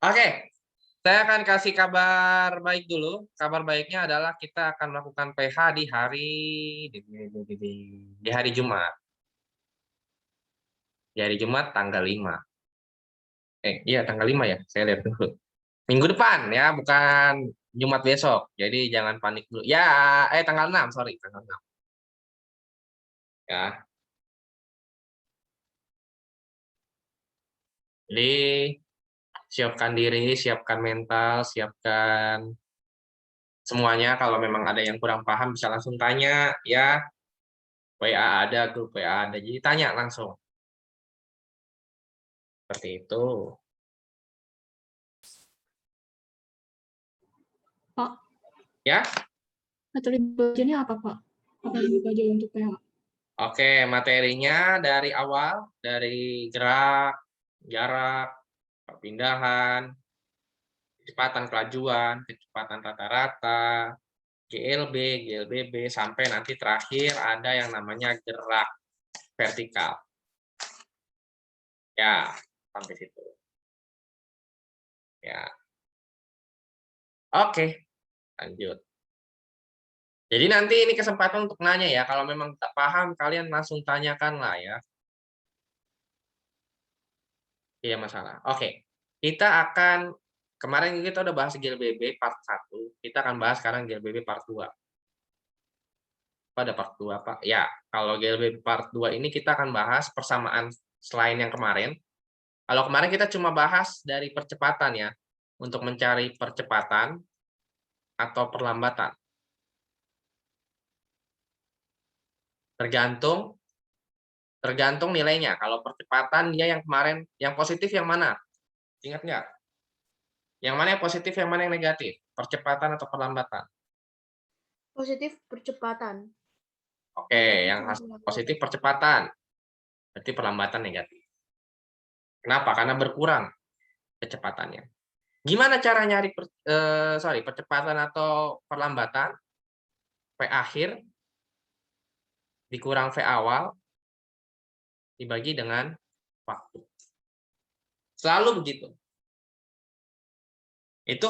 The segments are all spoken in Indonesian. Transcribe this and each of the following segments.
Oke, saya akan kasih kabar baik dulu. Kabar baiknya adalah kita akan melakukan PH di hari di hari Jumat. Di hari Jumat tanggal 5. Iya tanggal 5 ya. Saya lihat dulu. Minggu depan ya, bukan Jumat besok. Jadi jangan panik dulu. Ya, tanggal 6, sorry, tanggal 6 ya. Jadi siapkan diri, siapkan mental, siapkan semuanya. Kalau memang ada yang kurang paham bisa langsung tanya ya. WA ada, grup WA ada. Jadi tanya langsung. Seperti itu. Pak, Ya, materi belajarnya apa, Pak? Apa yang dipelajari untuk PH? oke. Materinya dari awal, dari gerak, jarak, perpindahan, kecepatan kelajuan, kecepatan rata-rata, GLB, GLBB, sampai nanti terakhir ada yang namanya gerak vertikal. Ya, sampai situ. Ya, oke, lanjut. Jadi nanti ini kesempatan untuk nanya ya. Kalau memang tak paham, kalian langsung tanyakan lah ya. Iya masalah. Oke, kita akan kemarin kita udah bahas GLBB part 1, kita akan bahas sekarang GLBB part 2. Pada part 2 Pak? Ya, kalau GLBB part 2 ini kita akan bahas persamaan selain yang kemarin. Kalau kemarin kita cuma bahas dari percepatan ya, untuk mencari percepatan atau perlambatan. Tergantung tergantung nilainya. Kalau percepatan dia yang kemarin, yang positif yang mana? Ingat nggak? Yang mana yang positif, yang mana yang negatif? Percepatan atau perlambatan? Positif percepatan. Oke, Negatif yang positif perlambatan. percepatan, berarti perlambatan negatif. Kenapa? Karena berkurang kecepatannya. Gimana cara nyari percepatan atau perlambatan? V akhir dikurang V awal dibagi dengan waktu. Selalu begitu. Itu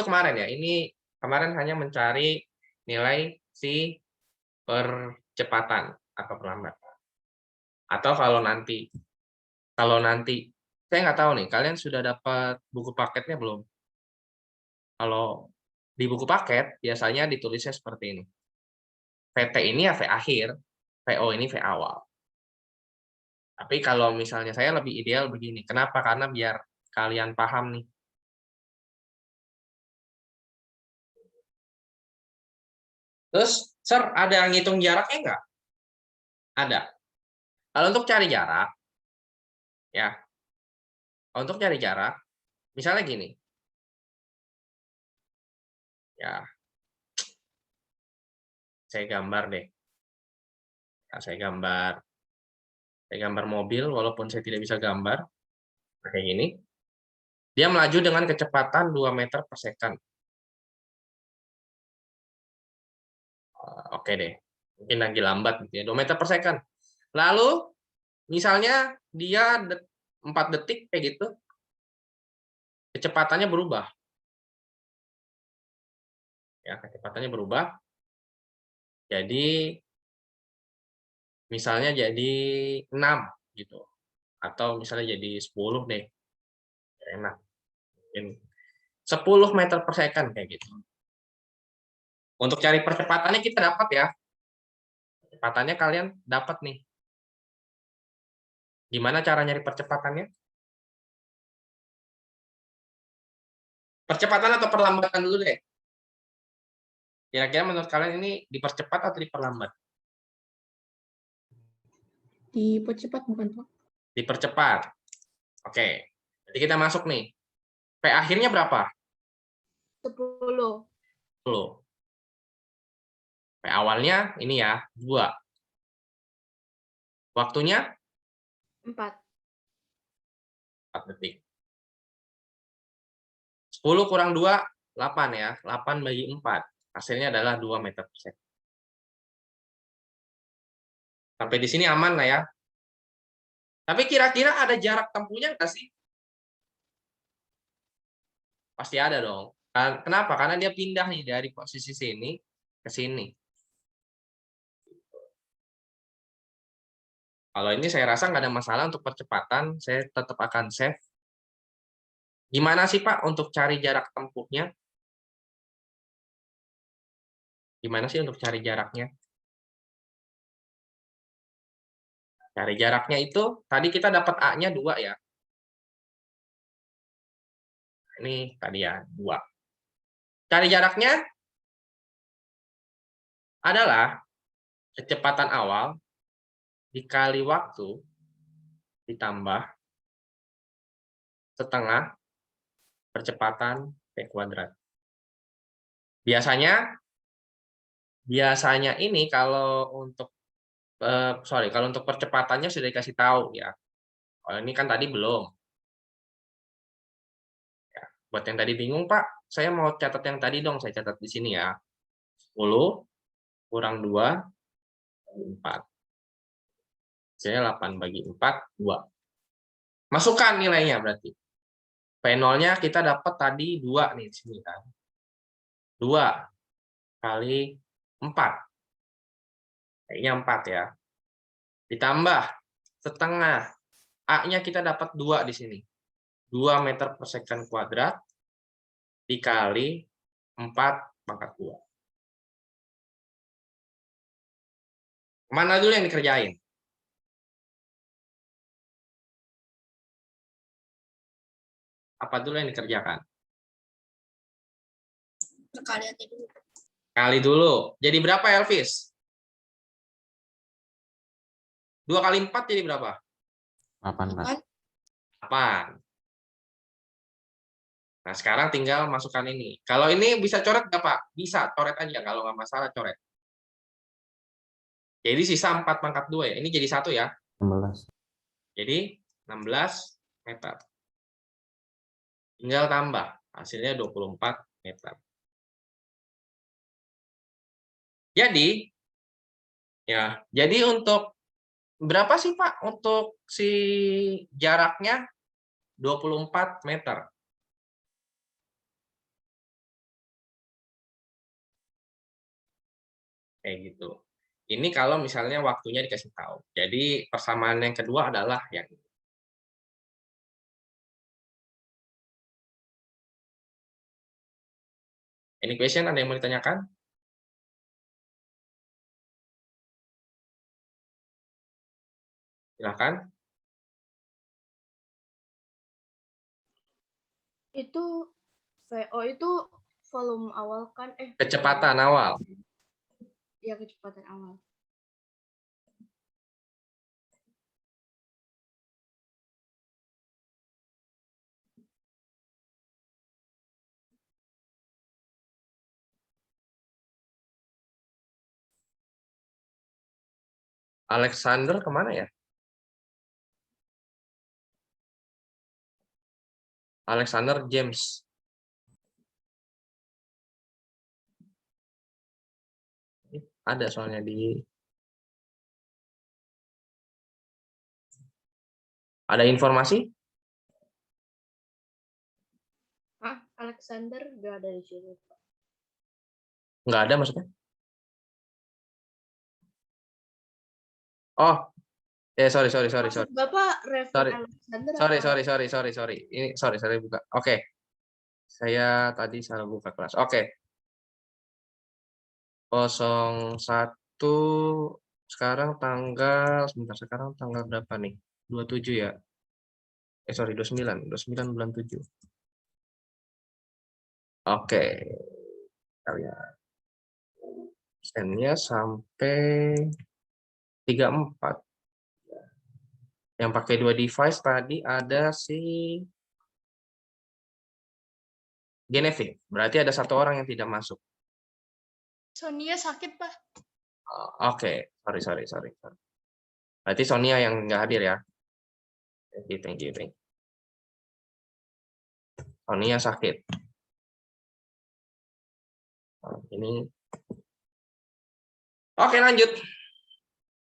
kemarin ya. Ini kemarin hanya mencari nilai si percepatan atau perlambatan. Atau kalau nanti saya nggak tahu nih, kalian sudah dapat buku paketnya belum? Kalau di buku paket biasanya ditulisnya seperti ini. VT ini ya V akhir, VO ini V awal. Tapi kalau misalnya saya lebih ideal begini. Kenapa? Karena biar kalian paham nih. Terus, Sir, ada ngitung jaraknya nggak? Ada. Kalau untuk cari jarak, ya, untuk cari jarak, misalnya gini, ya, saya gambar deh. Ya, saya gambar mobil, walaupun saya tidak bisa gambar, kayak gini. Dia melaju dengan kecepatan 2 meter per second. Oke deh, mungkin lagi lambat gitu ya, 2 meter per second. Lalu, misalnya dia 4 detik kayak gitu, kecepatannya berubah. Ya, kecepatannya berubah. Jadi misalnya jadi 6 gitu. Atau misalnya jadi 10 deh. Enak. Mungkin 10 meter per second kayak gitu. Untuk cari percepatannya kita dapat ya. Percepatannya kalian dapat nih. Gimana cara nyari percepatannya? Percepatan atau perlambatan dulu deh. Kira-kira menurut kalian ini dipercepat atau diperlambat? Dipercepat bukan, Pak? Dipercepat. Oke. Jadi kita masuk nih. P akhirnya berapa? 10. 10. P awalnya ini ya, 2. Waktunya 4. 4 detik. 10 kurang 2, 8 ya. 8 bagi 4. Hasilnya adalah 2 meter per second. Sampai di sini aman lah ya. Tapi kira-kira ada jarak tempuhnya nggak sih? Pasti ada dong. Kenapa? Karena dia pindah nih dari posisi sini ke sini. Kalau ini saya rasa nggak ada masalah untuk percepatan, saya tetap akan save. Gimana sih Pak untuk cari jarak tempuhnya? Gimana sih untuk cari jaraknya? Cari jaraknya itu, tadi kita dapat A-nya 2 ya. Ini tadi ya, 2. Cari jaraknya adalah kecepatan awal dikali waktu ditambah setengah percepatan V kuadrat. Biasanya ini kalau untuk kalau untuk percepatannya sudah dikasih tahu ya. Kalau ini kan tadi belum. Ya, buat yang tadi bingung, Pak, saya mau catat yang tadi dong, saya catat di sini ya. 10 kurang 2 bagi 4. Hasilnya 8 bagi 4, 2. Masukkan nilainya berarti. P0-nya kita dapat tadi 2 nih di sini kan. 2 kali 4. Kayaknya 4 ya. Ditambah setengah. A-nya kita dapat 2 di sini. 2 meter per second kuadrat dikali 4 pangkat 2. Mana dulu yang dikerjain? Apa dulu yang dikerjakan? Perkalian dulu. Kali dulu. Jadi berapa Elvis? 2 kali 4 jadi berapa? 8, Pak. 8. Nah, sekarang tinggal masukkan ini. Kalau ini bisa coret nggak, Pak? Bisa, coret aja. Kalau nggak masalah, coret. Jadi sisa 4 pangkat 2 ya. Ini jadi 1 ya. 16. Jadi 16 meter. Tinggal tambah. Hasilnya 24 meter. Jadi untuk berapa sih, Pak? Untuk si jaraknya 24 meter. Kayak gitu. Ini kalau misalnya waktunya dikasih tahu. Jadi persamaan yang kedua adalah yang ini. Any question, ada yang mau ditanyakan? Silakan. Itu VO itu volume awal kan? Kecepatan awal. Ya, kecepatan awal. Alexander kemana ya? Alexander James. Ada soalnya di... Ada informasi? Alexander nggak ada di sini, Pak. Nggak ada maksudnya? Oh, sorry. Maksud Bapak Revan Alexander atau Ini sorry buka. Oke. Saya tadi salah buka kelas. Oke. 01 sekarang tanggal berapa nih? 27 ya. 29 bulan 7. Oke. Kita lihat. N-nya sampai 34. Yang pakai 2 device tadi ada si Genevieve. Berarti ada 1 orang yang tidak masuk. Sonia sakit, Pak. Oke, sorry. Berarti Sonia yang nggak hadir ya. Thank you. Sonia sakit. Ini. Oke, lanjut.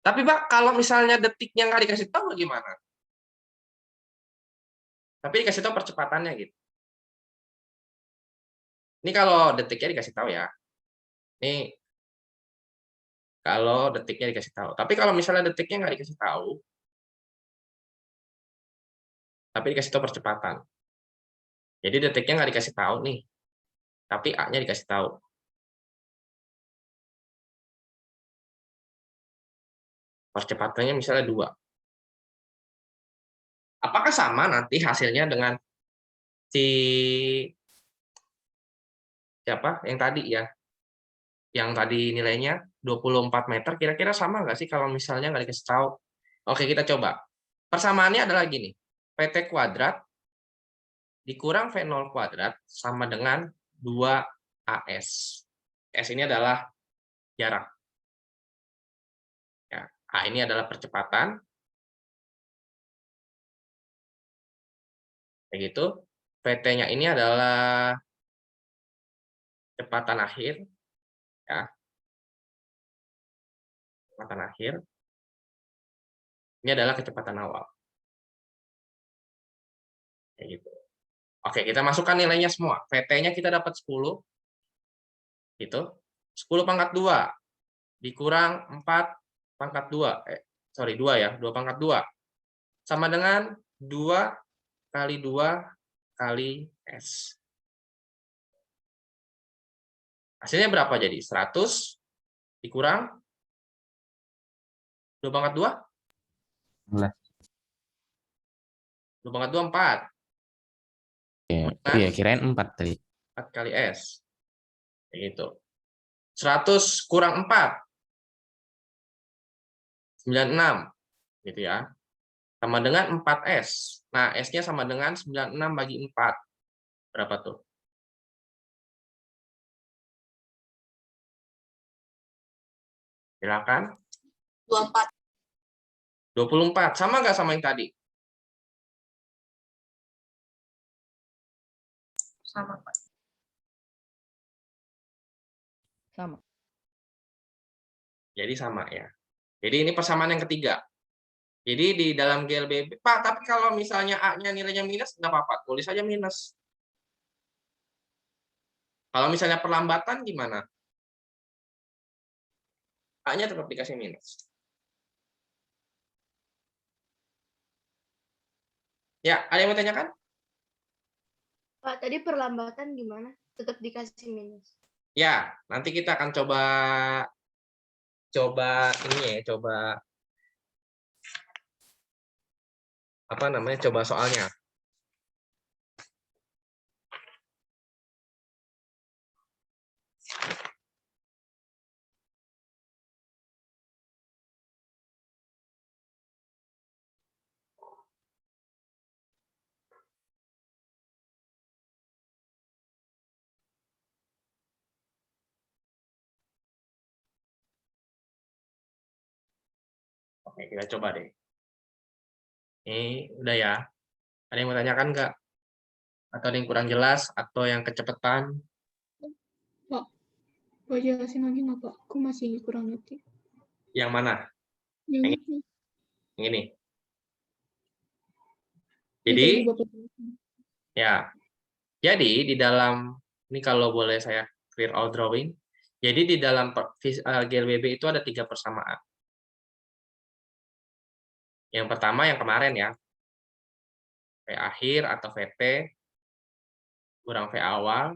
Tapi Pak, kalau misalnya detiknya nggak dikasih tahu gimana? Tapi dikasih tahu percepatannya gitu. Ini kalau detiknya dikasih tahu ya. Ini kalau detiknya dikasih tahu. Tapi kalau misalnya detiknya nggak dikasih tahu, tapi dikasih tahu percepatan. Jadi detiknya nggak dikasih tahu nih, tapi A-nya dikasih tahu. Percepatannya misalnya 2. Apakah sama nanti hasilnya dengan si siapa yang tadi ya? Yang tadi nilainya 24 meter, kira-kira sama nggak sih kalau misalnya nggak dikasih tahu? Oke, kita coba. Persamaannya adalah gini, PT kuadrat dikurang V0 kuadrat sama dengan 2AS. S ini adalah jarak. Ya, A ini adalah percepatan. Kayak gitu. VT-nya ini adalah kecepatan akhir. Ya. Kecepatan akhir. Ini adalah kecepatan awal. Kayak gitu. Oke, kita masukkan nilainya semua. VT-nya kita dapat 10. Gitu. 10 pangkat 2 dikurang 4 pangkat 2. 2 ya, 2 pangkat 2. Sama dengan 2 kali 2 kali S. Hasilnya berapa jadi? 100 dikurang 2 pangkat 2? 2 pangkat 2, 4. Iya, kirain 4 tadi. 4 kali S. Kayak gitu. 100 kurang 4. 96. Gitu ya. Sama dengan 4S. Nah, S-nya sama dengan 96 bagi 4. Berapa tuh? Silakan. 24. 24. Sama nggak sama yang tadi? Sama, Pak. Sama. Jadi sama ya. Jadi ini persamaan yang ketiga. Jadi di dalam GLBB, Pak, tapi kalau misalnya A-nya nilainya minus, nggak apa-apa, tulis aja minus. Kalau misalnya perlambatan gimana? A-nya tetap dikasih minus. Ya, ada yang mau tanyakan? Pak, tadi perlambatan gimana? Tetap dikasih minus. Ya, nanti kita akan coba ini ya, coba apa namanya? Coba soalnya. Oke, kita coba deh. Ini udah ya. Ada yang mau tanyakan nggak? Atau ada yang kurang jelas? Atau yang kecepatan? Pak, Pak jelasin lagi nggak Pak? Aku masih kurang ngerti. Yang mana? Yang Yang ini. ini. Yang Jadi, tadi Bapak jelasin. ya. Jadi di dalam ini kalau boleh saya clear all drawing. Jadi di dalam GLBB itu ada 3 persamaan. Yang pertama yang kemarin ya. V akhir atau VT kurang V awal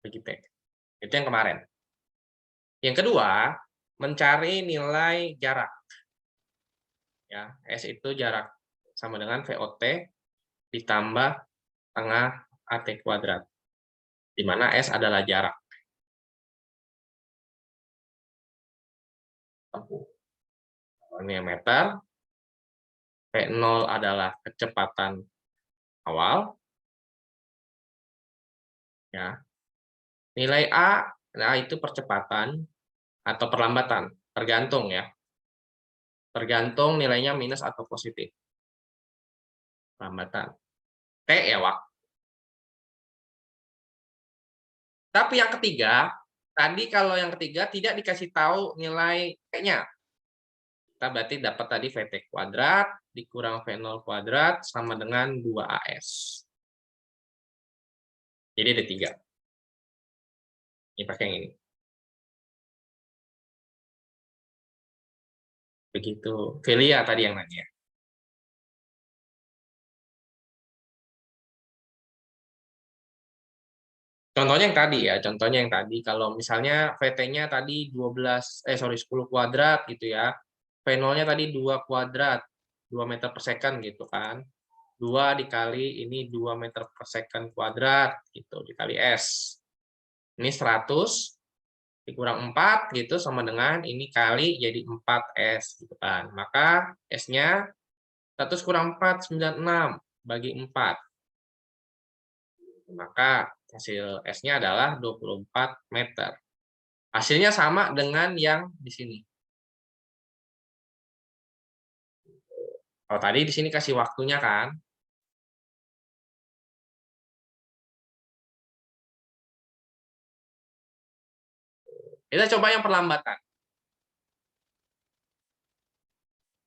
bagi T. Itu yang kemarin. Yang kedua, mencari nilai jarak. Ya, S itu jarak sama dengan VOT ditambah tengah AT kuadrat. Di mana S adalah jarak tempuh. Ini meter. V0 adalah kecepatan awal. Ya. Nilai A, nah itu percepatan atau perlambatan, tergantung ya. Tergantung nilainya minus atau positif. Perlambatan. T ya, waktu. Tapi yang ketiga, tadi kalau yang ketiga tidak dikasih tahu nilai T-nya. Kita berarti dapat tadi VT kuadrat dikurang V0 kuadrat sama dengan 2AS. Jadi ada 3. Ini pakai yang ini. Begitu. Velia tadi yang nanya. Contohnya yang tadi ya, contohnya yang tadi. Kalau misalnya VT-nya tadi 10 kuadrat gitu ya. V0-nya tadi 2 kuadrat, 2 meter per second gitu kan. 2 dikali ini 2 meter per second kuadrat gitu, dikali S. Ini 100 dikurang 4 gitu sama dengan ini kali jadi 4S gitu kan. Maka S-nya 100 kurang 4, 96 bagi 4. Maka hasil S-nya adalah 24 meter. Hasilnya sama dengan yang di sini. Kalau tadi di sini kasih waktunya kan. Kita coba yang perlambatan.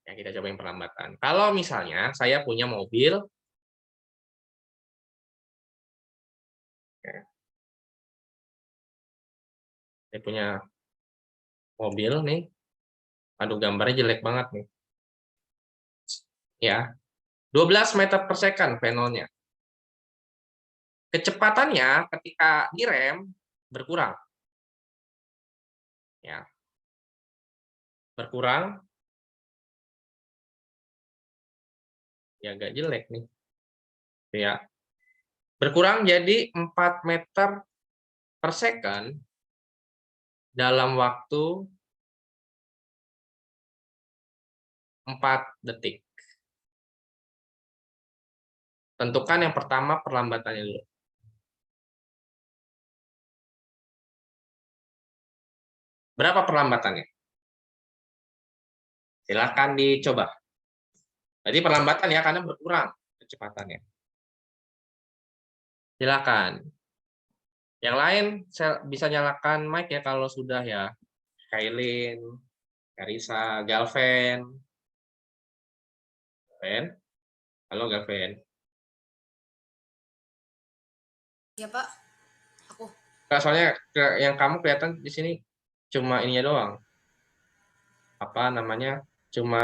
Ya, kita coba yang perlambatan. Kalau misalnya saya punya mobil, saya punya mobil nih, aduh gambarnya jelek banget nih. Ya, 12 meter per second V0-nya. Kecepatannya ketika direm berkurang. Ya. Berkurang. Ya agak jelek nih. Ya. Berkurang jadi 4 meter per second dalam waktu 4 detik. Tentukan yang pertama perlambatannya dulu. Berapa perlambatannya? Silakan dicoba. Jadi perlambatan ya, karena berkurang kecepatannya. Silakan. Yang lain bisa nyalakan mic ya kalau sudah ya. Kailin, Karisa, Galven. Galven? Halo Galven. Ya Pak, aku. Soalnya yang kamu kelihatan di sini cuma ininya doang. Apa namanya? Cuma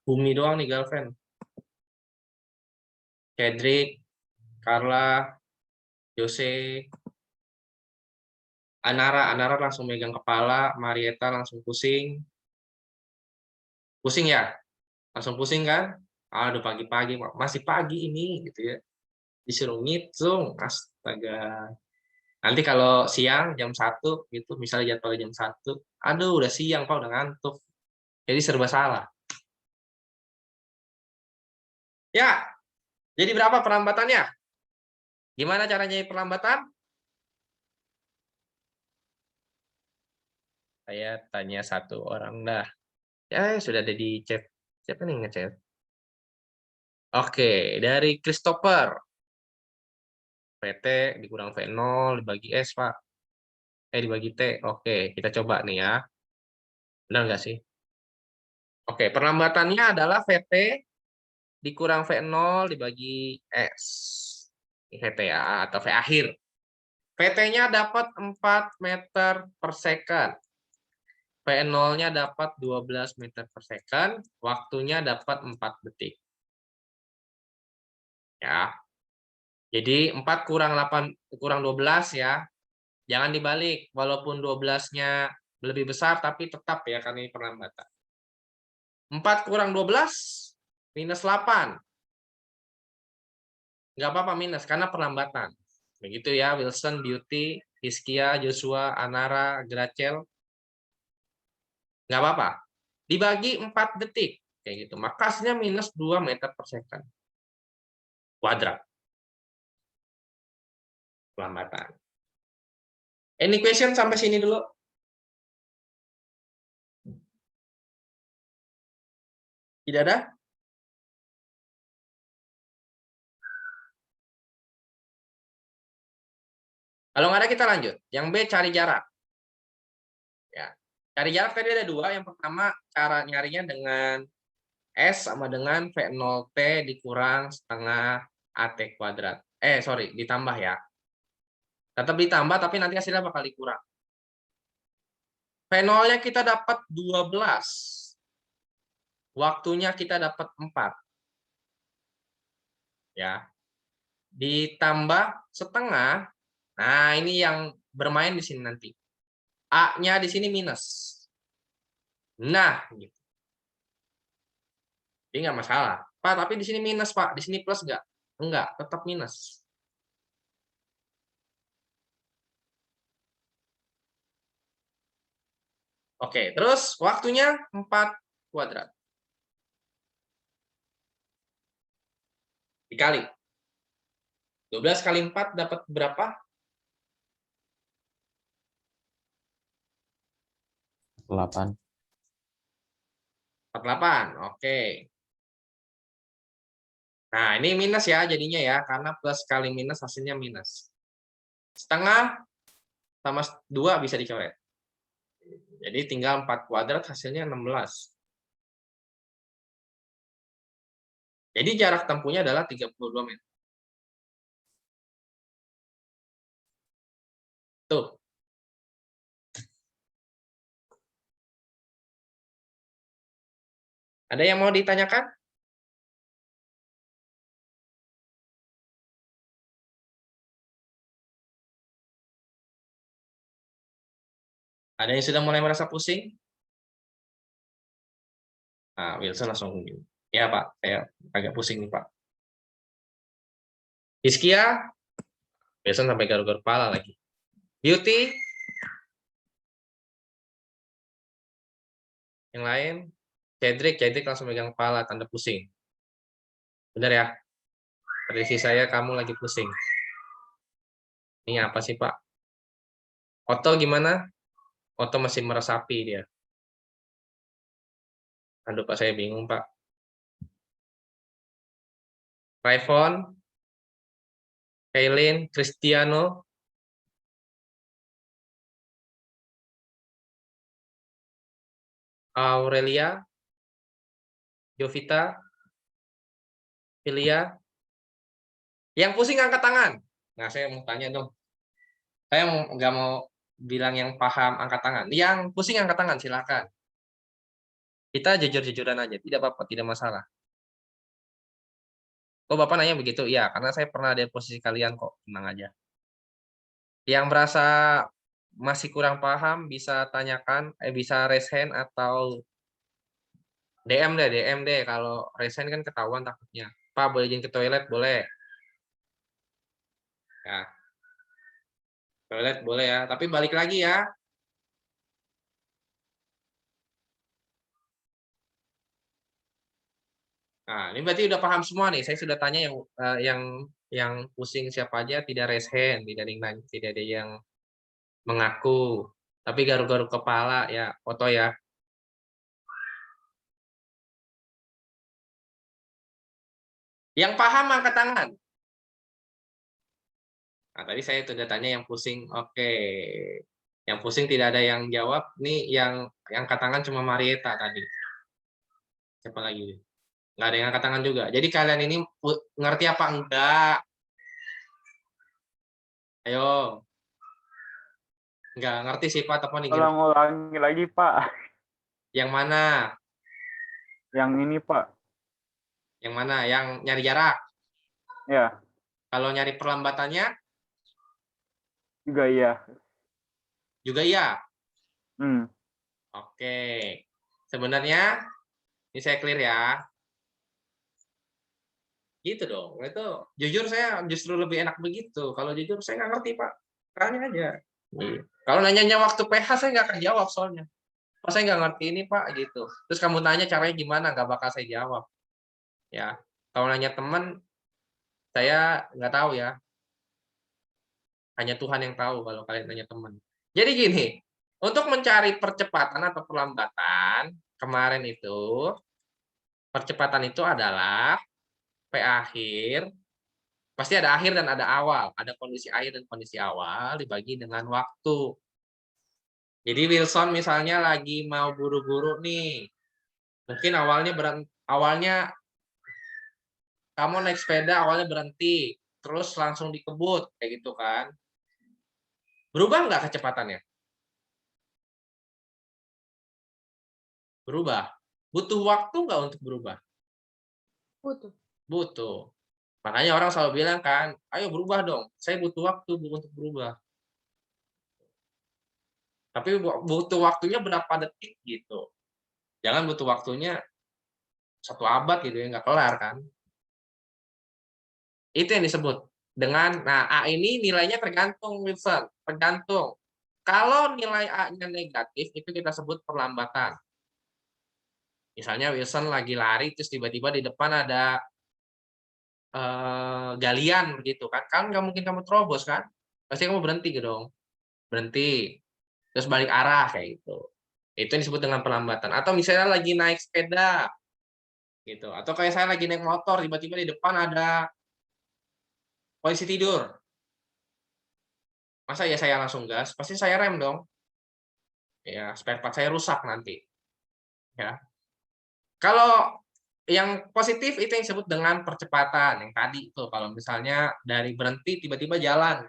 bumi doang nih Galven. Cedric, Carla, Jose, Anara langsung megang kepala, Marieta langsung pusing. Pusing ya? Langsung pusing kan? Aduh pagi-pagi, masih pagi ini gitu ya. Disuruh ngitung, astaga. Nanti kalau siang jam 1 gitu, misalnya jadwalnya jam 1, aduh udah siang Pak, udah ngantuk. Jadi serba salah. Ya, jadi berapa perlambatannya? Gimana caranya perlambatan? Saya tanya satu orang dah. Ya, sudah ada di chat. Siapa nih ngechat? Oke, dari Christopher. PT dikurang V0 dibagi S, Pak. Dibagi T. Oke, kita coba nih ya. Benar nggak sih? Oke, perlambatannya adalah VT dikurang V0 dibagi S. VTA atau V akhir. VT-nya dapat 4 meter per second. V0-nya dapat 12 meter per second. Waktunya dapat 4 detik. Ya. Jadi 4 kurang 12 ya. Jangan dibalik. Walaupun 12-nya lebih besar, tapi tetap ya karena ini perlambatan. 4 kurang 12, minus 8. Nggak apa-apa minus, karena perlambatan. Begitu ya, Wilson, Beauty, Hiskia, Joshua, Anara, Gracel. Nggak apa-apa. Dibagi 4 detik. Kayak gitu. Maka hasilnya minus 2 meter per second. Kuadrat. Perlambatan. Any question sampai sini dulu? Tidak ada? Kalau nggak ada kita lanjut. Yang B cari jarak. Ya. Cari jarak tadi ada 2. Yang pertama cara nyarinya dengan S sama dengan V0T dikurang setengah AT kuadrat. Sorry, ditambah ya. Tetap ditambah tapi nanti hasilnya bakal dikurang. V0-nya kita dapat 12. Waktunya kita dapat 4. Ya. Ditambah setengah. Nah, ini yang bermain di sini nanti. A-nya di sini minus. Nah, gitu. Jadi nggak masalah. Pak, tapi di sini minus, Pak. Di sini plus nggak? Enggak, tetap minus. Oke, terus waktunya 4 kuadrat. Dikali. 12 kali 4 dapat berapa? 8. 48. Oke. Nah, ini minus ya jadinya ya, karena plus kali minus hasilnya minus. Setengah tambah 2 bisa dicoret. Jadi tinggal 4 kuadrat hasilnya 16. Jadi jarak tempuhnya adalah 32 meter. Tuh. Ada yang mau ditanyakan? Ada yang sudah mulai merasa pusing? Nah, Wilson langsung ngomong. Ya Pak, saya agak pusing nih Pak. Hizkia, Wilson sampai garuk-garuk kepala lagi. Beauty, yang lain, Cedric langsung megang kepala, tanda pusing. Benar ya? Prediksi saya kamu lagi pusing. Ini apa sih Pak? Otto gimana? Otto masih meresapi dia. Aduh Pak, saya bingung Pak. Raifon, Kailin, Cristiano, Aurelia, Jovita, Filia. Yang pusing angkat tangan. Nah, saya mau tanya dong. Saya nggak mau bilang yang paham angkat tangan. Yang pusing angkat tangan, silakan. Kita jujur-jujuran aja, tidak apa-apa, tidak masalah. Kok Bapak nanya begitu? Iya, karena saya pernah ada di posisi kalian kok, tenang aja. Yang merasa masih kurang paham bisa tanyakan, bisa raise hand atau DM deh. Kalau raise hand kan ketahuan takutnya. Pak, boleh izin ke toilet? Boleh. Ya. Toilet boleh ya, tapi balik lagi ya. Nah, ini berarti udah paham semua nih. Saya sudah tanya yang pusing siapa aja, tidak raise hand, tidak ada yang mengaku, tapi garuk-garuk kepala ya, foto ya. Yang paham angkat tangan. Nah, tadi saya sudah tanya yang pusing. Oke. Yang pusing tidak ada yang jawab. Nih yang angkat tangan cuma Marieta tadi. Siapa lagi? Nggak ada yang angkat tangan juga. Jadi kalian ini ngerti apa enggak? Ayo. Nggak ngerti sih Pak, telepon izin. Tolong ulangi lagi Pak. Yang mana? Yang ini Pak. Yang mana? Yang nyari jarak? Ya, Kalau nyari perlambatannya? juga iya. Juga iya. Oke. Sebenarnya, ini saya clear ya. Gitu dong. Itu jujur saya justru lebih enak begitu. Kalau jujur saya nggak ngerti Pak. Tanya aja. Kalau nanyanya waktu PH saya nggak akan jawab soalnya. Pas saya nggak ngerti ini Pak gitu. Terus kamu tanya caranya gimana, nggak bakal saya jawab. Ya. Kalau nanya teman, saya nggak tahu ya. Hanya Tuhan yang tahu kalau kalian nanya teman. Jadi gini, untuk mencari percepatan atau perlambatan, kemarin itu, percepatan itu adalah P akhir, pasti ada akhir dan ada awal. Ada kondisi akhir dan kondisi awal dibagi dengan waktu. Jadi Wilson misalnya lagi mau buru-buru nih. Mungkin awalnya kamu naik sepeda awalnya berhenti, terus langsung dikebut kayak gitu kan. Berubah nggak kecepatannya? Berubah. Butuh waktu nggak untuk berubah? Butuh. Butuh. Makanya orang selalu bilang kan, ayo berubah dong. Saya butuh waktu untuk berubah. Tapi butuh waktunya berapa detik gitu. Jangan butuh waktunya 1 abad gitu ya, nggak kelar kan. Itu yang disebut dengan, nah A ini nilainya tergantung Wilson, tergantung. Kalau nilai A-nya negatif, itu kita sebut perlambatan. Misalnya Wilson lagi lari, terus tiba-tiba di depan ada galian begitu kan. Kan nggak mungkin kamu terobos kan. Pasti kamu berhenti gitu dong. Berhenti. Terus balik arah kayak gitu. Itu yang disebut dengan perlambatan. Atau misalnya lagi naik sepeda gitu. Atau kayak saya lagi naik motor, tiba-tiba di depan ada polisi tidur. Masa ya saya langsung gas? Pasti saya rem dong. Ya, spare part saya rusak nanti. Ya. Kalau yang positif itu yang disebut dengan percepatan. Yang tadi itu kalau misalnya dari berhenti tiba-tiba jalan.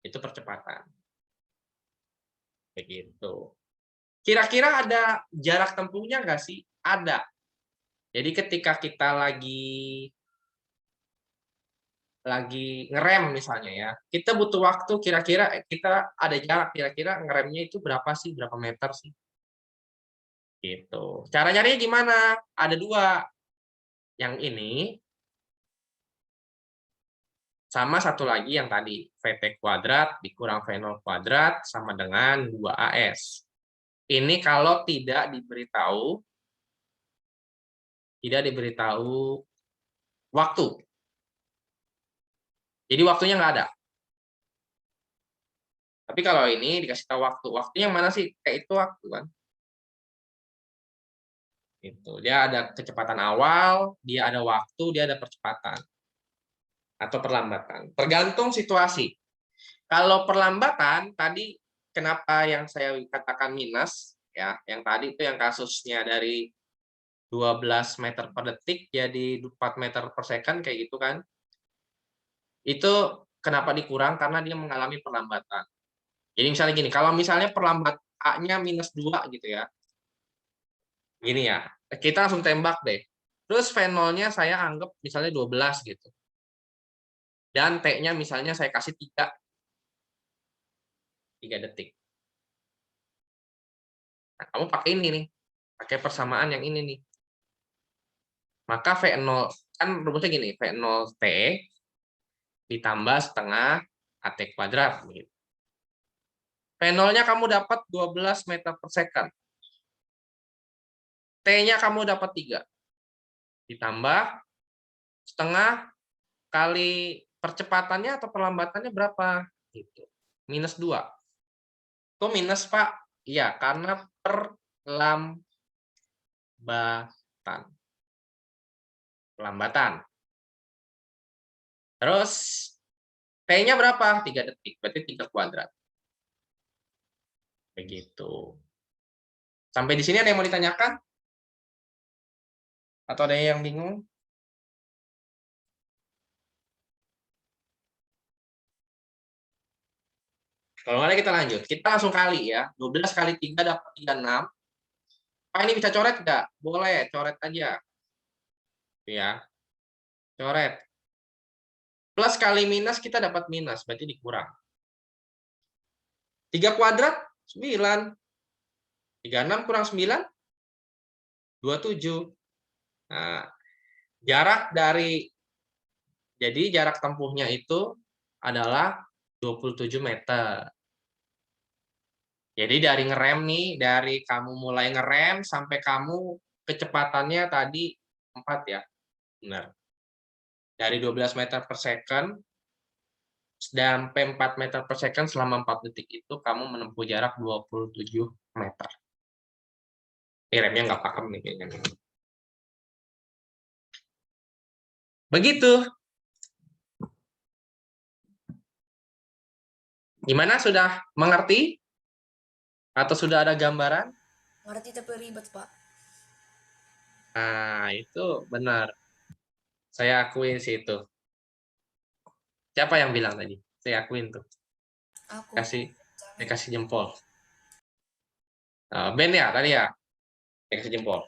Itu percepatan. Begitu. Kira-kira ada jarak tempuhnya nggak sih? Ada. Jadi ketika kita lagi ngerem misalnya ya, kita butuh waktu kira-kira kita ada jarak kira-kira ngeremnya itu berapa sih, berapa meter sih? Gitu. Cara nyarinya gimana? Ada 2. Yang ini sama satu lagi yang tadi, VT kuadrat dikurang V0 kuadrat sama dengan 2AS. Ini kalau tidak diberitahu waktu. Jadi waktunya nggak ada. Tapi kalau ini dikasih tahu waktu. Waktunya yang mana sih? Kayak itu waktu kan. Itu. Dia ada kecepatan awal, dia ada waktu, dia ada percepatan. Atau perlambatan. Tergantung situasi. Kalau perlambatan, tadi kenapa yang saya katakan minus, ya, yang tadi itu yang kasusnya dari 12 meter per detik jadi 4 meter per second kayak gitu kan. Itu kenapa dikurang? Karena dia mengalami perlambatan. Jadi misalnya gini, kalau misalnya perlambat A-nya -2 gitu ya. Gini ya, kita langsung tembak deh. Terus V0-nya saya anggap misalnya 12 gitu. Dan T-nya misalnya saya kasih 3 detik. Nah, kamu pakai ini nih, pakai persamaan yang ini nih. Maka V0, kan rumusnya gini, V0T ditambah setengah AT kuadrat. V0-nya kamu dapat 12 meter per second. T-nya kamu dapat 3. Ditambah setengah kali percepatannya atau perlambatannya berapa? Gitu. -2. Kok minus, Pak? Iya, karena perlambatan. Terus T-nya berapa? 3 detik, berarti 3 kuadrat. Begitu. Sampai di sini ada yang mau ditanyakan? Atau ada yang bingung? Kalau nggak ada kita lanjut. Kita langsung kali ya. 12 kali 3 dapat 36. Pak ini bisa coret nggak? Boleh, coret aja. Ya, coret. Plus kali minus kita dapat minus, berarti dikurang. 3 kuadrat, 9. 36 kurang 9, 27. Nah, jadi jarak tempuhnya itu adalah 27 meter. Jadi dari ngerem nih, dari kamu mulai ngerem sampai kamu kecepatannya tadi 4 ya. Benar. Dari 12 meter per second sampai 4 meter per second selama 4 detik itu kamu menempuh jarak 27 meter. Ini remnya nggak pakem nih kayaknya. Begitu. Gimana, sudah mengerti? Atau sudah ada gambaran? Ngerti tapi ribet, Pak. Nah, itu benar. Saya akuin sih itu. Siapa yang bilang tadi? Saya akuin tuh. Aku. Saya kasih jempol. Ben ya tadi ya? Kasih jempol.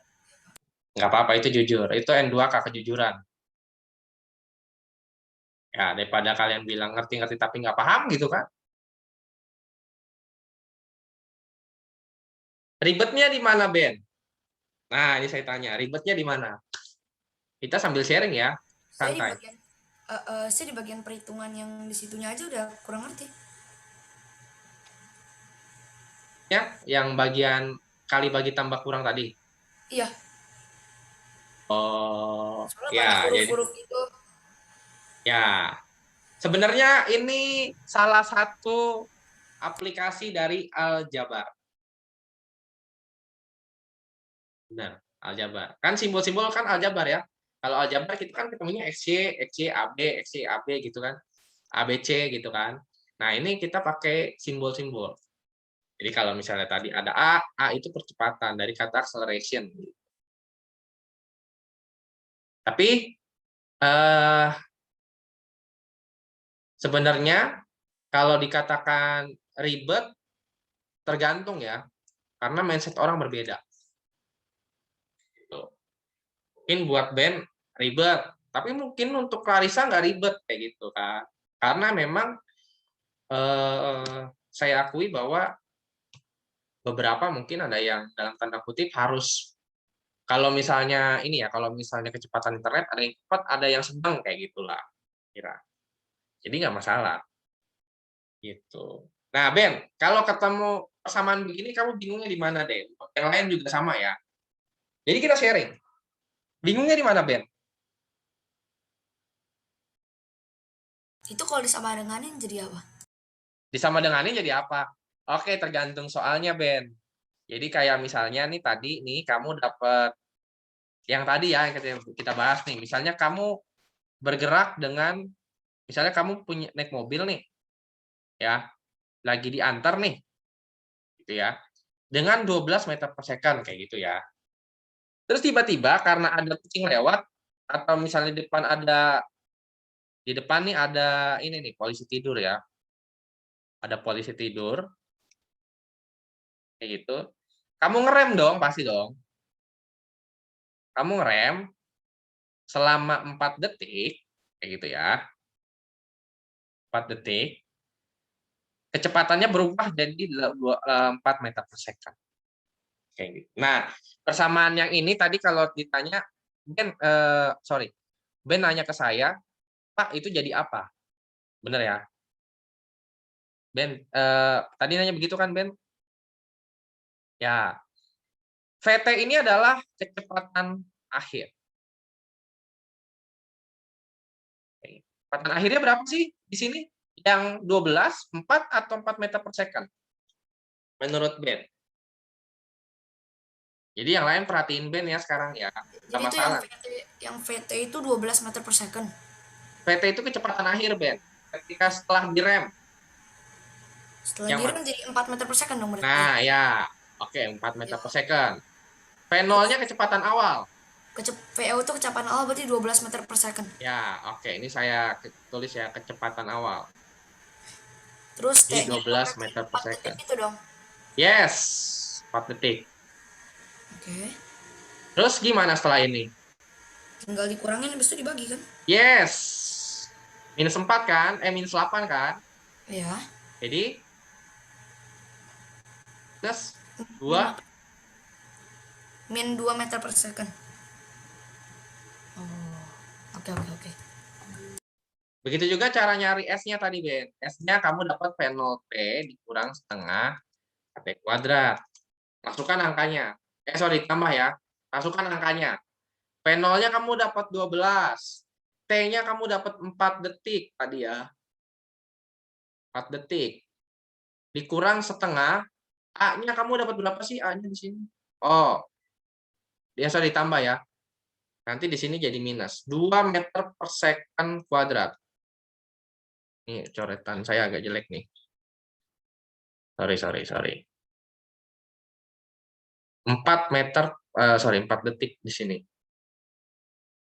Nggak apa-apa, itu jujur. Itu N2K, kejujuran. Ya, daripada kalian bilang ngerti-ngerti tapi nggak paham gitu kan. Ribetnya di mana, Ben? Nah, ini saya tanya, ribetnya di mana? Kita sambil sharing ya, Saya di santai. bagian saya di bagian perhitungan yang di situnya aja udah kurang ngerti. Ya, yang bagian kali bagi tambah kurang tadi. Iya, Oh, soalnya banyak ya, jadi huruf-huruf itu. ya. Sebenarnya ini salah satu aplikasi dari Aljabar. Benar, Aljabar. Kan simbol-simbol kan Aljabar ya. Kalau Aljabar kita kan ketemunya XY, XY, AB, XY, AB gitu kan. ABC gitu kan. Nah, ini kita pakai simbol-simbol. Jadi kalau misalnya tadi ada A itu percepatan dari kata acceleration. Tapi sebenarnya kalau dikatakan ribet tergantung ya, karena mindset orang berbeda. Gitu. Mungkin buat Ben ribet, tapi mungkin untuk Clarissa nggak ribet kayak gitu kan. Karena memang saya akui bahwa beberapa mungkin ada yang dalam tanda kutip harus, kalau misalnya ini ya, kalau misalnya kecepatan internet ada yang cepat, ada yang sedang kayak gitulah kira. Jadi nggak masalah gitu. Nah Ben, kalau ketemu persamaan begini kamu bingungnya di mana deh? Yang lain juga sama ya. Jadi kita sharing. Bingungnya di mana Ben? Itu kalau disama denganin jadi apa? Disama dengannya jadi apa? Oke, tergantung soalnya Ben. Jadi kayak misalnya nih tadi nih kamu dapat yang tadi ya yang kita bahas nih. Misalnya kamu bergerak dengan, misalnya kamu punya naik mobil nih, ya, lagi diantar nih, gitu ya, dengan 12 meter per second kayak gitu ya. Terus tiba-tiba karena ada kucing lewat atau misalnya di depan nih ada ini nih polisi tidur ya, ada polisi tidur kayak gitu. Kamu ngerem dong, pasti dong. Kamu ngerem selama 4 detik kayak gitu ya. 4 detik. Kecepatannya berubah jadi 4 meter per second. Kayak gitu. Nah, persamaan yang ini tadi kalau ditanya, Ben, Ben nanya ke saya, Pak itu jadi apa? Bener ya? Ben, tadi nanya begitu kan Ben? Ya, VT ini adalah kecepatan akhir. Kecepatan akhirnya berapa sih di sini? Yang 12, 4 atau 4 meter per second? Menurut Ben. Jadi yang lain perhatiin Ben ya sekarang ya. Nggak Jadi itu masalah. yang VT itu 12 meter per second. VT itu kecepatan akhir Ben. Ketika setelah direm. Setelah Yang direm jadi 4 meter per second dong berarti. Nah, ya. Oke, 4 meter per second. V0-nya kecepatan awal. VO itu kecepatan awal berarti 12 meter per second. Ya, oke. Ini saya tulis ya, kecepatan awal. Terus Jadi T-nya 12 meter per 4 detik second. itu dong. Yes, 4 detik. Oke. Terus gimana setelah ini? Tinggal dikurangin habis itu dibagi kan? Yes. Minus 4 kan? Minus 8 kan? Iya. Jadi plus 2 min 2 meter per second. Oh, oke. Begitu juga cara nyari S-nya tadi, Ben. S-nya kamu dapat V0T dikurang setengah KT kuadrat. Masukkan angkanya. Tambah ya. Masukkan angkanya. V0-nya kamu dapat 12. T-nya kamu dapat 4 detik tadi ya. 4 detik. Dikurang setengah. A-nya kamu dapat berapa sih A-nya di sini? Oh. Biasa ditambah ya. Nanti di sini jadi minus. 2 meter per second kuadrat. Ini coretan saya agak jelek nih. Sorry. 4 detik di sini.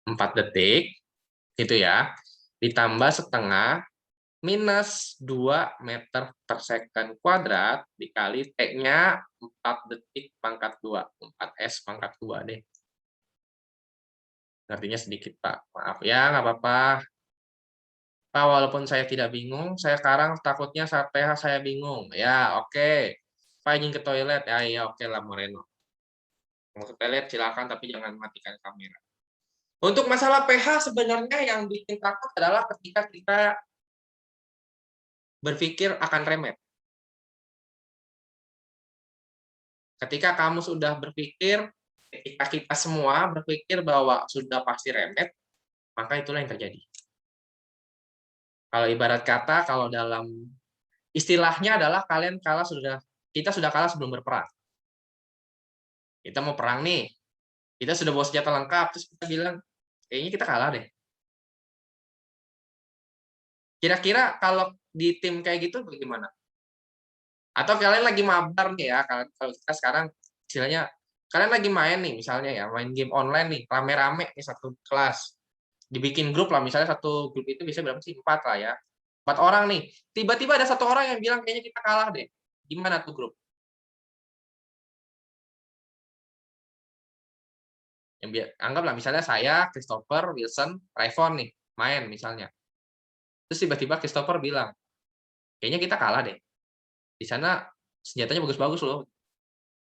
4 detik, gitu ya. Ditambah setengah, minus 2 meter per second kuadrat dikali T-nya 4 detik pangkat 2. 4S pangkat 2 deh. Artinya sedikit, Pak. Maaf ya, nggak apa-apa. Pak, walaupun saya tidak bingung, saya sekarang takutnya saat PH saya bingung. Ya, oke. Pak izin ke toilet. Ya, iya, oke lah, Moreno. Mau ke toilet, silakan, tapi jangan matikan kamera. Untuk masalah PH, sebenarnya yang bikin takut adalah ketika kita berpikir akan remet. Ketika kamu sudah berpikir, ketika kita semua berpikir bahwa sudah pasti remet, maka itulah yang terjadi. Kalau ibarat kata, kalau dalam istilahnya adalah kita sudah kalah sebelum berperang. Kita mau perang nih, kita sudah bawa senjata lengkap, terus kita bilang, kayaknya kita kalah deh. Kira-kira kalau di tim kayak gitu bagaimana? Atau kalian lagi mabar nih ya, kalau kita sekarang istilahnya, kalian lagi main nih misalnya ya, main game online nih, rame-rame nih satu kelas. Dibikin grup lah, misalnya satu grup itu bisa berapa sih? 4 lah ya. 4 orang nih. Tiba-tiba ada satu orang yang bilang kayaknya kita kalah deh. Gimana tuh grup? Anggaplah misalnya saya, Christopher, Wilson, Raifon nih, main misalnya. Terus tiba-tiba Christopher bilang, kayaknya kita kalah deh. Di sana senjatanya bagus-bagus loh.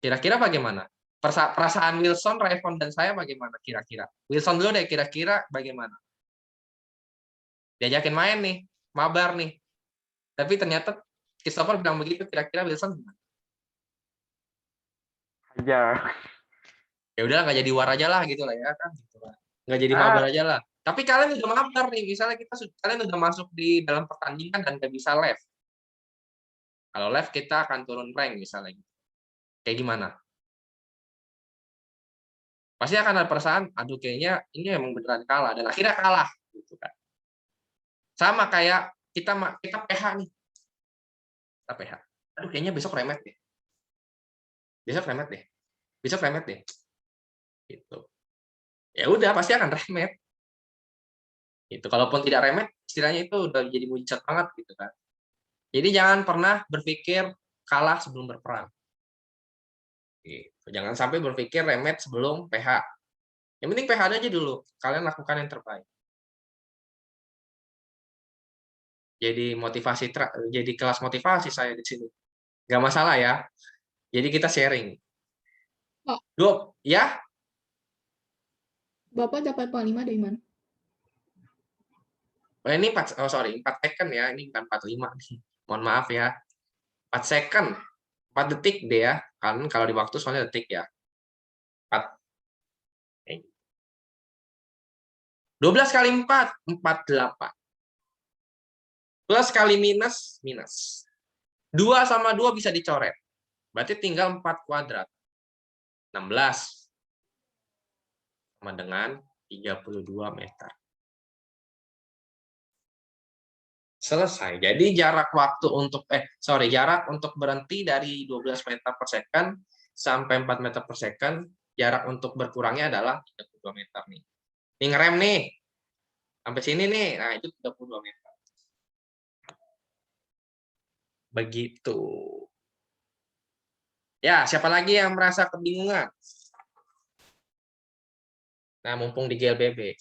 Kira-kira bagaimana? Perasaan Wilson, Raifon, dan saya bagaimana kira-kira? Wilson dulu deh, kira-kira bagaimana? Diajakin main nih, mabar nih. Tapi ternyata Christopher bilang begitu, kira-kira Wilson gimana? Ajar. Ya udah nggak jadi war aja lah gitu lah ya kan, gitu lah. Nggak jadi mabar aja lah. Tapi kalian udah mabar nih, misalnya kalian udah masuk di dalam pertandingan dan nggak bisa live. Kalau live kita akan turun rank misalnya. Kayak gimana? Pasti akan ada perasaan, aduh kayaknya ini emang beneran kalah, dan akhirnya kalah gitu kan. Sama kayak kita PH nih. Kita PH. Aduh kayaknya besok remet deh. Besok remet deh. Besok remet deh. Gitu. Ya udah pasti akan remet. Itu kalaupun tidak remet, istilahnya itu udah jadi mujizat banget gitu kan. Jadi jangan pernah berpikir kalah sebelum berperang. Gitu. Jangan sampai berpikir remet sebelum PH. Yang penting PH aja dulu. Kalian lakukan yang terbaik. Jadi kelas motivasi saya di sini. Nggak masalah ya. Jadi kita sharing. Pak. Ya? Bapak dapat 45 dari mana? Ini 4 second ya. Ini bukan 45 nih. Mohon maaf ya. 4 second. 4 detik deh ya. Kan kalau di waktu soalnya detik ya. 12 kali 4, 48. Plus kali minus, minus. 2 sama 2 bisa dicoret. Berarti tinggal 4 kuadrat. 16. Sama dengan 32 meter. Selesai. Jadi jarak untuk berhenti dari 12 meter per second sampai 4 meter per second, jarak untuk berkurangnya adalah 32 meter nih. Ini ngerem nih. Sampai sini nih. Nah, itu 32 meter. Begitu. Ya, siapa lagi yang merasa kebingungan? Nah, mumpung di GLBB.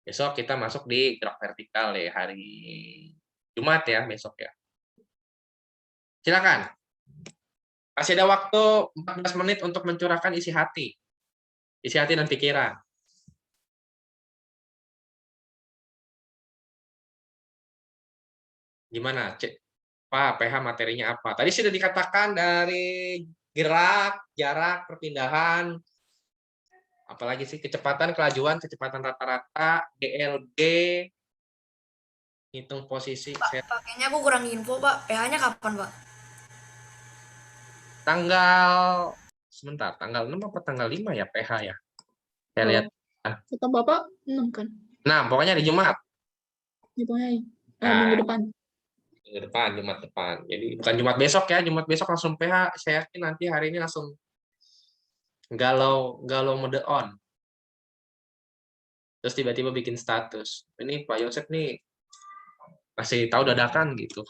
Besok kita masuk di gerak vertikal ya, hari Jumat ya, besok ya. Silakan. Masih ada waktu 14 menit untuk mencurahkan isi hati. Isi hati dan pikiran. Gimana, Pak, PH materinya apa? Tadi sudah dikatakan dari gerak, jarak, perpindahan, apalagi sih kecepatan, kelajuan, kecepatan rata-rata, GLG, hitung posisi. Pak, kayaknya aku kurang info, Pak. PH-nya kapan, Pak? Tanggal 6 apa tanggal 5 ya PH ya? Saya lihat. Kata Bapak 6 kan? Nah, pokoknya di Jumat. Pokoknya minggu depan. Minggu depan, Jumat depan. Jadi bukan Jumat besok ya, Jumat besok langsung PH. Saya yakin nanti hari ini langsung galau mode on. Terus tiba-tiba bikin status. Ini Pak Yosep nih Kasih tahu dadakan gitu.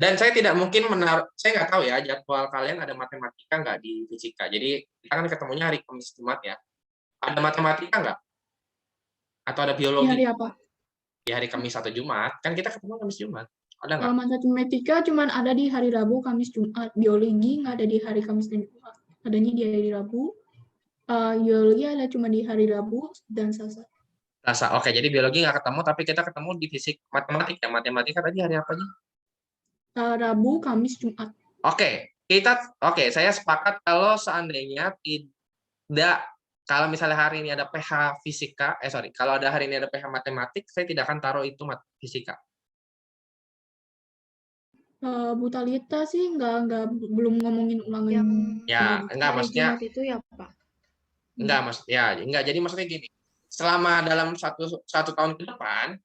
Dan saya tidak mungkin saya nggak tahu ya jadwal kalian ada matematika nggak di fisika. Jadi kita kan ketemunya hari Kamis Jumat ya. Ada matematika nggak? Atau ada Di biologi hari apa? di hari Kamis atau Jumat? Kan kita ketemu Kamis Jumat. Ada nggak? Kalau matematika cuman ada di hari Rabu, Kamis, Jumat. Biologi nggak ada di hari Kamis dan Jumat. Adanya di hari Rabu. Biologi ada cuma di hari Rabu dan Selasa. Rasa. Oke, jadi biologi nggak ketemu, tapi kita ketemu di fisik matematika. Matematika tadi hari apa aja? Rabu, Kamis, Jumat. Oke, saya sepakat kalau seandainya kalau misalnya hari ini ada PH fisika, kalau ada hari ini ada PH matematik, saya tidak akan taruh itu fisika. Bu Talita sih belum ngomongin ulangan. Yang Ya, enggak hari maksudnya Jumat itu ya, Pak. enggak. Jadi maksudnya gini, selama dalam satu tahun ke depan,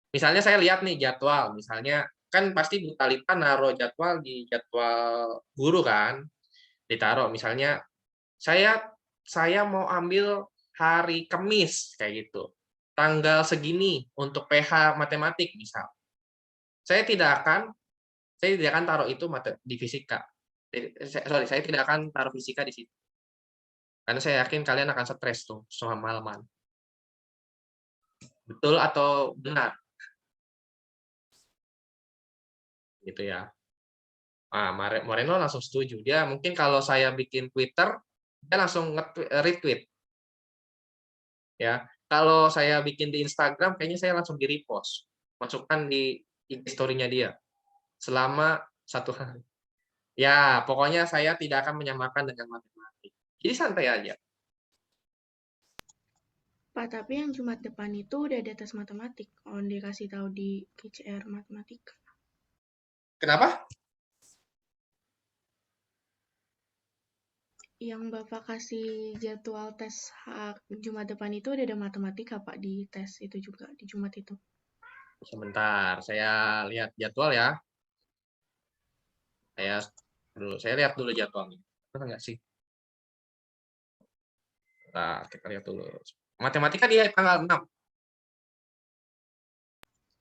misalnya saya lihat nih jadwal, misalnya kan pasti Bu Talita naruh jadwal di jadwal guru kan, ditaruh misalnya saya mau ambil hari Kamis kayak gitu, tanggal segini untuk PH matematik misal, saya tidak akan taruh itu di fisika. Saya tidak akan taruh fisika di situ, karena saya yakin kalian akan stres tuh selama malaman. Betul atau benar? Gitu ya. Moreno langsung setuju. Dia mungkin kalau saya bikin Twitter, dia langsung retweet. Ya, kalau saya bikin di Instagram, kayaknya saya langsung di repost, masukkan di IG story-nya dia selama 1 hari. Ya, pokoknya saya tidak akan menyamakan dengan matematik. Jadi santai aja. Pak, tapi yang Jumat depan itu udah ada tes matematik. Oh, dikasih tahu di KCR matematika. Kenapa? Yang Bapak kasih jadwal tes Jumat depan itu udah ada matematika, Pak, di tes itu juga, di Jumat itu. Sebentar, saya lihat jadwal ya. Saya lihat dulu jadwalnya. Benar nggak sih? Nah, kita lihat dulu. Matematika di tanggal 6.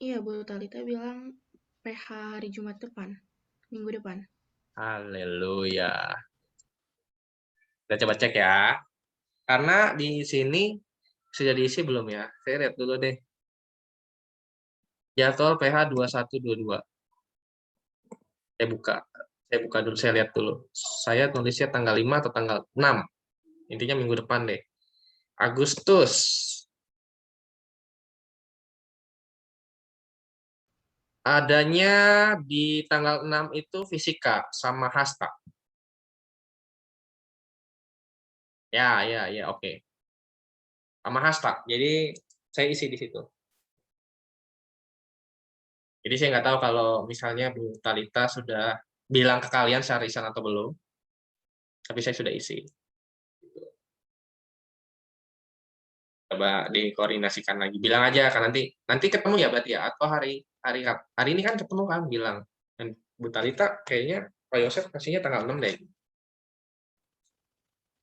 Iya, Bu Talita bilang PH hari Jumat depan, minggu depan. Haleluya. Kita coba cek ya. Karena di sini sudah diisi belum ya? Saya lihat dulu deh. Jadwal PH 2122. Saya buka dulu, saya lihat dulu. Saya tulisnya tanggal 5 atau tanggal 6. Intinya minggu depan deh. Agustus. Adanya di tanggal 6 itu fisika sama hasta. Ya, oke. Sama hasta. Jadi saya isi di situ. Jadi saya nggak tahu kalau misalnya Bu Talita sudah bilang ke kalian secara lisan atau belum. Tapi saya sudah isi. Coba dikoordinasikan lagi. Bilang aja kan nanti ketemu ya berarti ya, atau hari ini kan ketemu kan bilang. Dan Bu Talita kayaknya Pak Yosef kasihnya tanggal 6 deh.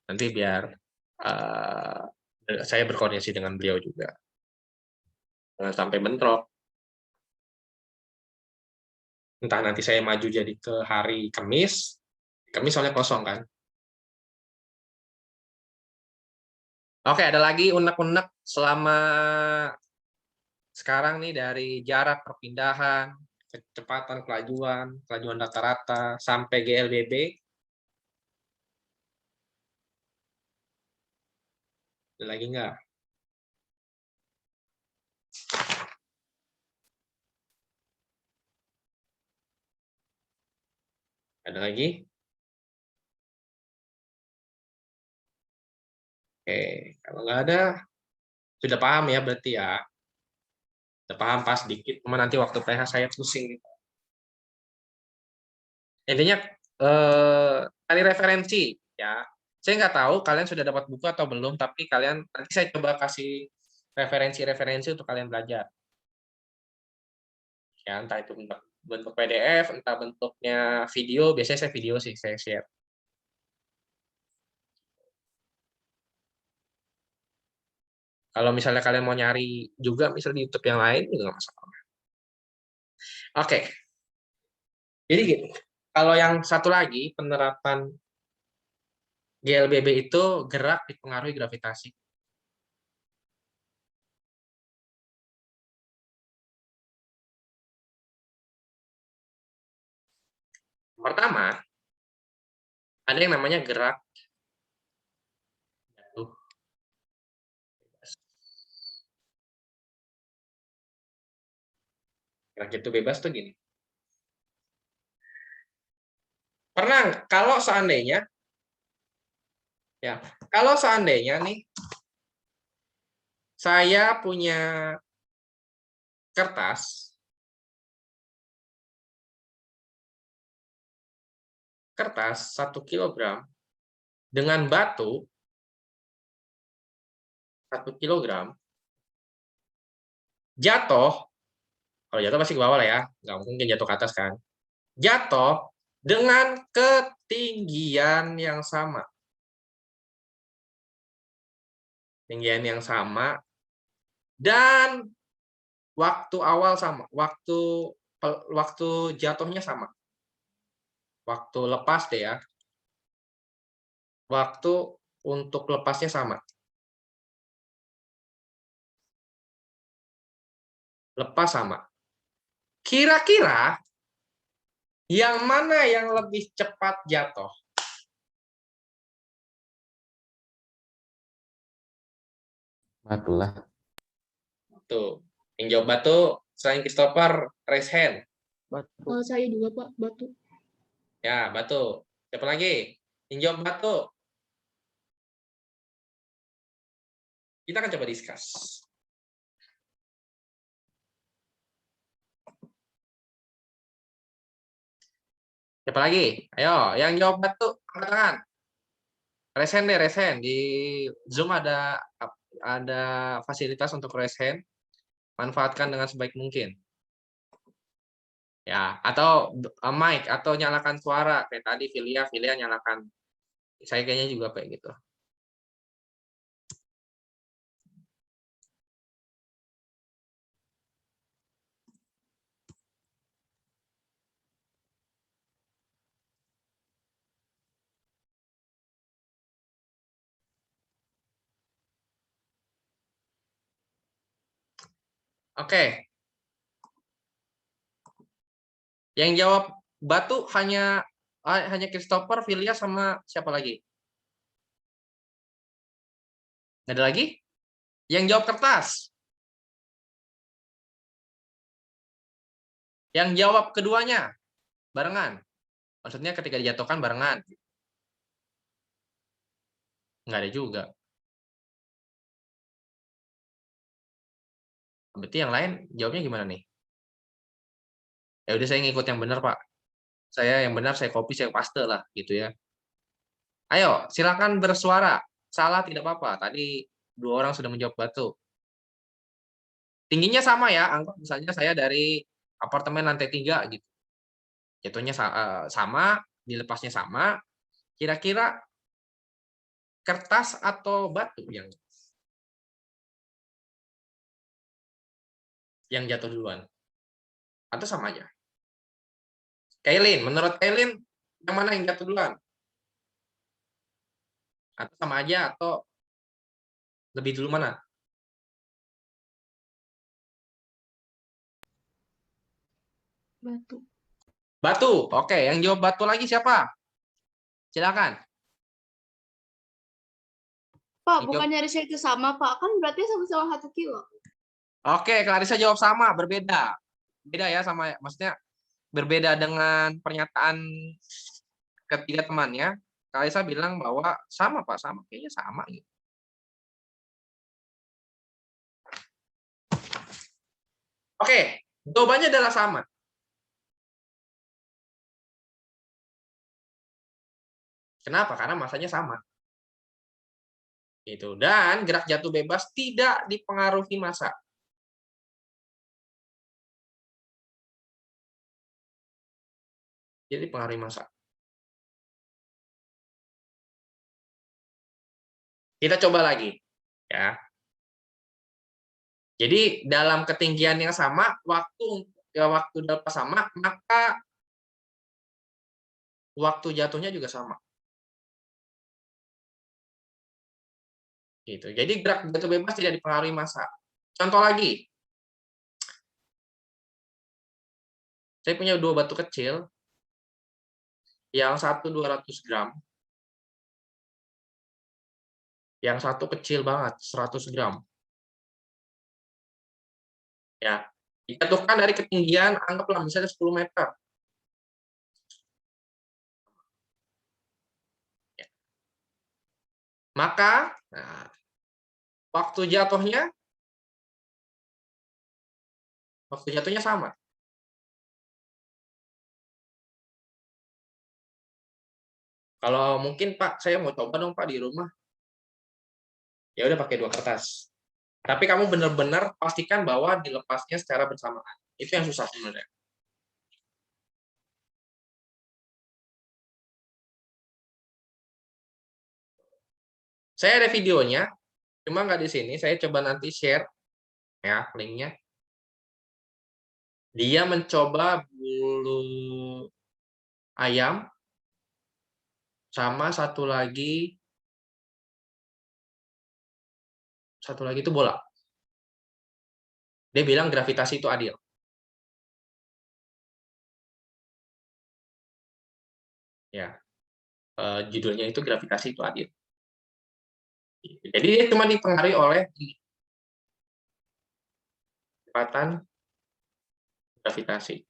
Nanti biar saya berkoordinasi dengan beliau juga. Jangan sampai bentrok. Entah nanti saya maju jadi ke hari Kamis soalnya kosong kan. Oke, ada lagi unek-unek selama sekarang nih dari jarak perpindahan, kecepatan kelajuan rata-rata, sampai GLBB. Ada lagi nggak? Ada lagi? Oke, kalau nggak ada, sudah paham ya berarti ya. Sudah paham pas dikit, cuma nanti waktu PH saya pusing. Intinya cari referensi ya. Saya nggak tahu kalian sudah dapat buku atau belum, tapi nanti saya coba kasih referensi untuk kalian belajar. Ya, entah itu bentuk PDF, entah bentuknya video, biasanya saya video sih, saya share. Kalau misalnya kalian mau nyari juga misalnya di YouTube yang lain juga nggak masalah. Oke. Jadi gitu. Kalau yang satu lagi penerapan GLBB itu gerak dipengaruhi gravitasi. Pertama, ada yang namanya gerak jatuh bebas. Gerak jatuh bebas tuh gini. Pernah kalau seandainya nih saya punya kertas 1 kilogram dengan batu 1 kilogram jatuh, kalau jatuh pasti ke bawah lah ya, nggak mungkin jatuh ke atas kan. Jatuh dengan ketinggian yang sama. Ketinggian yang sama dan waktu awal sama, waktu jatuhnya sama. Waktu lepas deh ya. Waktu untuk lepasnya sama. Lepas sama. Kira-kira yang mana yang lebih cepat jatuh? Batu lah. Tuh. Yang jawab batu selain Christopher, raise hand. Batu. Saya juga Pak, batu. Ya, batu. Siapa lagi? Yang jawab batu. Kita akan coba discuss. Siapa lagi? Ayo, yang jawab batu, angkat tangan. Raise hand deh, raise hand. Di Zoom ada fasilitas untuk raise hand. Manfaatkan dengan sebaik mungkin. Ya, atau mic atau nyalakan suara kayak tadi Filia nyalakan. Saya kayaknya juga kayak gitu. Oke. Yang jawab batu hanya Christopher, Filia sama siapa lagi? Ada lagi? Yang jawab kertas. Yang jawab keduanya barengan. Maksudnya ketika dijatuhkan barengan. Nggak ada juga. Berarti yang lain jawabnya gimana nih? Ya udah saya ngikut yang benar, Pak. Saya yang benar, saya copy, saya paste lah gitu ya. Ayo, silakan bersuara. Salah tidak apa-apa. Tadi 2 orang sudah menjawab batu. Tingginya sama ya, anggap misalnya saya dari apartemen lantai 3 gitu. Jatuhnya sama, dilepasnya sama. Kira-kira kertas atau batu yang jatuh duluan? Atau sama aja? Kailin, menurut Kailin yang mana yang jatuh duluan? Atau sama aja atau lebih dulu mana? Batu. Batu. Oke, yang jawab batu lagi siapa? Silakan. Pak, bukannya riset itu sama, Pak. Kan berarti sama-sama 1 kilo. Oke, Clarissa jawab sama, berbeda. Beda ya sama, maksudnya berbeda dengan pernyataan ketiga temannya. Clarissa bilang bahwa sama, Pak, sama. Kayaknya sama gitu. Oke, jawabannya adalah sama. Kenapa? Karena masanya sama. Gitu. Dan gerak jatuh bebas tidak dipengaruhi massa. Jadi dipengaruhi massa. Kita coba lagi, ya. Jadi dalam ketinggian yang sama, waktu delta sama, maka waktu jatuhnya juga sama. Gitu. Jadi gerak jatuh bebas tidak dipengaruhi massa. Contoh lagi, saya punya 2 batu kecil, yang satu 200 gram, yang satu kecil banget, 100 gram. Ya, dijatuhkan dari ketinggian, anggaplah misalnya 10 meter. Ya. Maka, waktu jatuhnya sama. Kalau mungkin Pak, saya mau coba dong Pak di rumah. Ya udah pakai 2 kertas. Tapi kamu benar-benar pastikan bahwa dilepasnya secara bersamaan. Itu yang susah sebenarnya. Saya ada videonya, cuma nggak di sini. Saya coba nanti share ya linknya. Dia mencoba bulu ayam sama satu lagi itu bola. Dia bilang gravitasi itu adil. Ya, judulnya itu gravitasi itu adil. Jadi dia cuma dipengaruhi oleh kecepatan gravitasi.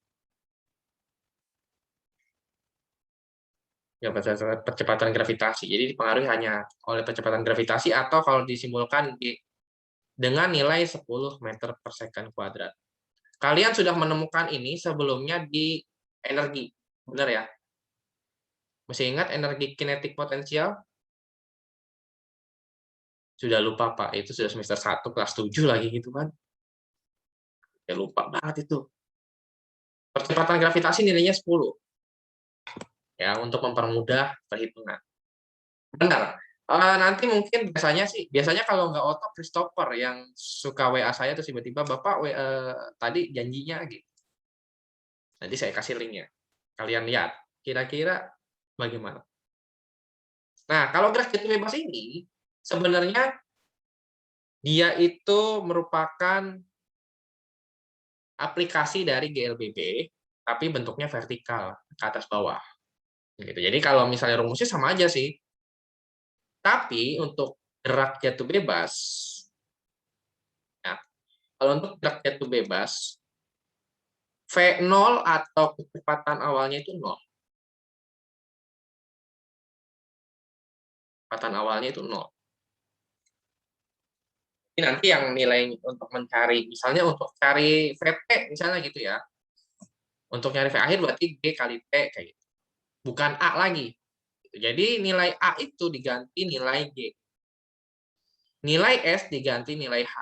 Ya, percepatan gravitasi. Jadi dipengaruhi hanya oleh percepatan gravitasi atau kalau disimbolkan dengan nilai 10 meter per second kuadrat. Kalian sudah menemukan ini sebelumnya di energi, benar ya? Masih ingat energi kinetik potensial? Sudah lupa Pak, itu sudah semester 1 kelas 7 lagi gitu kan. Ya lupa banget itu. Percepatan gravitasi nilainya 10. Ya, untuk mempermudah perhitungan. Benar. Nanti mungkin biasanya kalau nggak Otto, Christopher yang suka WA saya terus tiba-tiba Bapak tadi janjinya gitu. Nanti saya kasih linknya. Kalian lihat, kira-kira bagaimana. Nah, kalau gerak jatuh bebas ini sebenarnya dia itu merupakan aplikasi dari GLBB, tapi bentuknya vertikal ke atas bawah. Gitu. Jadi kalau misalnya rumusnya sama aja sih. Tapi untuk gerak jatuh bebas, nah, kalau untuk gerak jatuh bebas, V0 atau kecepatan awalnya itu 0. Kecepatan awalnya itu 0. Ini nanti yang nilai untuk mencari, misalnya untuk cari VT, misalnya gitu ya. Untuk nyari V akhir berarti G kali T, kayak gitu. Bukan A lagi. Jadi nilai A itu diganti nilai G. Nilai S diganti nilai H.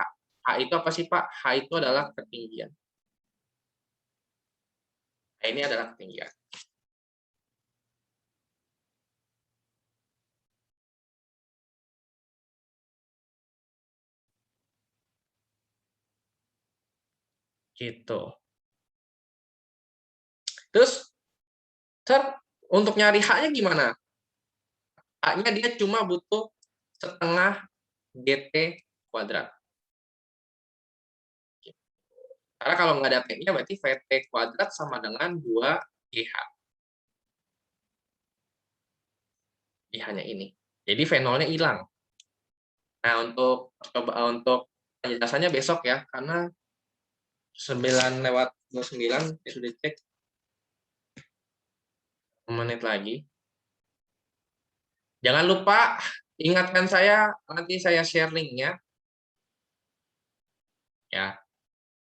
H itu apa sih Pak? H itu adalah ketinggian. Nah, ini adalah ketinggian. Gitu. Terus, untuk nyari H-nya gimana? H-nya dia cuma butuh setengah GT kuadrat. Karena kalau nggak ada T-nya berarti VT kuadrat sama dengan 2GH. Ini hanya ini. Jadi V0-nya hilang. Nah, untuk penjelasannya besok ya, karena 9:29 ya sudah cek. Menit lagi. Jangan lupa ingatkan saya, nanti saya share linknya. Ya.